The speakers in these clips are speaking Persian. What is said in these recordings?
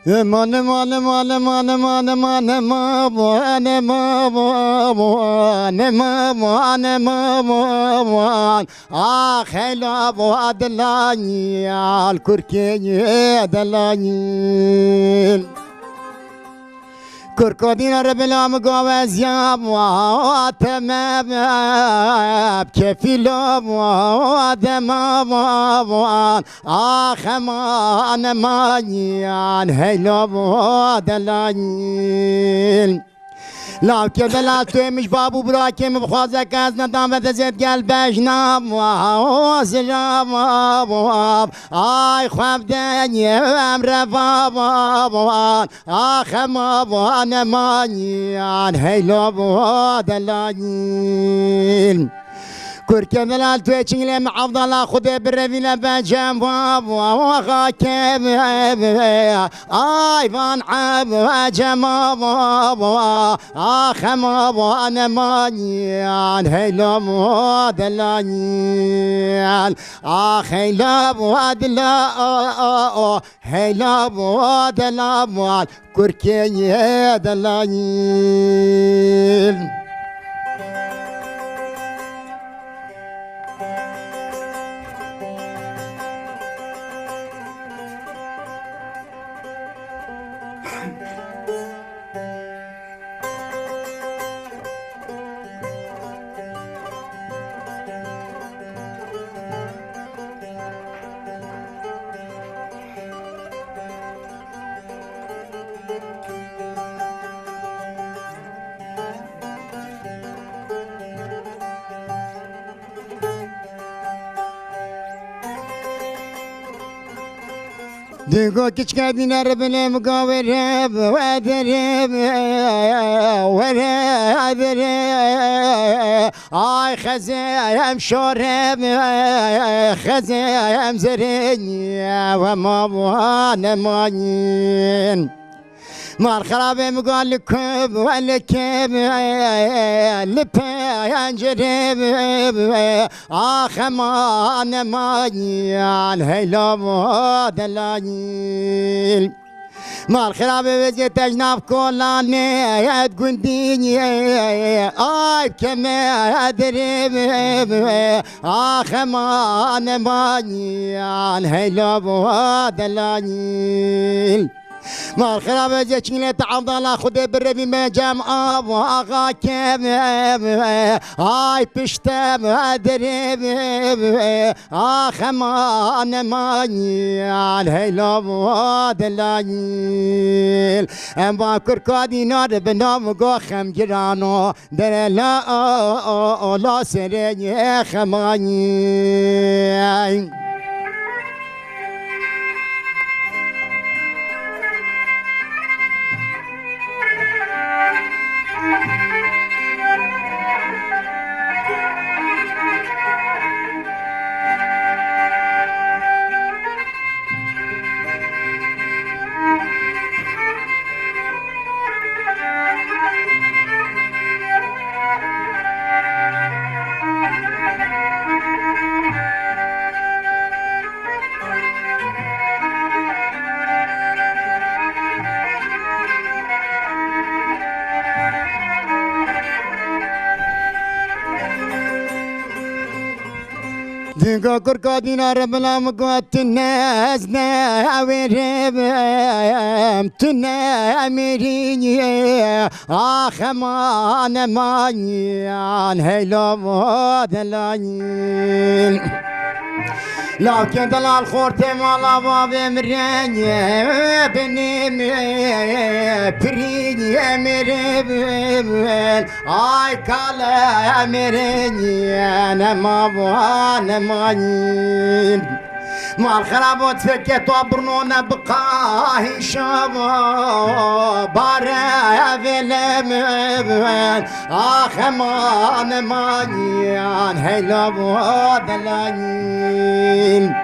Eman eman eman eman eman eman eman eman eman eman ah hela bu adlani al kurkeni adlani كركودين ربلا مقاوز يا تمام كيفي لوم ودمام ما انا مانيان هيلوم ودلانين لا كده لا تومش بابو براكم بخوازك از ندام وزيد قلبش نام وزلام آي خواب دني امر بابا ما انا مانيان هيلو دلانين كركب الالتوي تشيلي مع افضل خذ بالرذيله بجنب وغاكب اي فان عب جماب اخم انا مانيان هيلو دلانيال هيلو دلا هيلو دلا كركي دلانيل دقو كشكادين ربنا مقاورب وادرب ورادرب آي خزايم شورب خزايم زرنيا وما وانا مانين ما الخراب مقال لكب ولا كب لبان جرب ما انا مانيان هيلو دلانيل ما الخراب بزي تجنب كلاني تقنديني اي كما ادرب ما انا مانيان هيلو دلانيل ما الخراب جاكيني تعضل خذ بالربي ما جام ابو اغا كم هاي بشتم ادرب ما انا مانيان هيلو دلانيل ام كركادي نار بنام قوخم جرانو در لا سرني خماني دقو كركادين ربنا مقوات الناس ناويرب تنامريني ما انا مانيان هيلو دلانيل لكن دلال خورتي مالا بابي مريني بني بريني مريبل اي كالا مريني انا ما وانا مانين ما الخرابات فكت وبرنونا بقاهي شابا بارا فيلم ما انا مانيان هيلو دلانين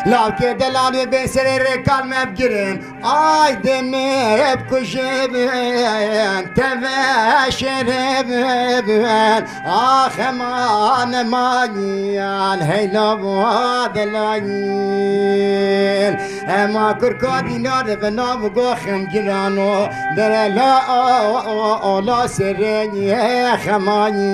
Lav ke delanı ben serere kalmep girin Ay demep kuşebin Teveşerebin Ah eman emaniyan Hey lava delayin Ema kurka dinar ve navu gokhim girano Dere la ola sereye khemani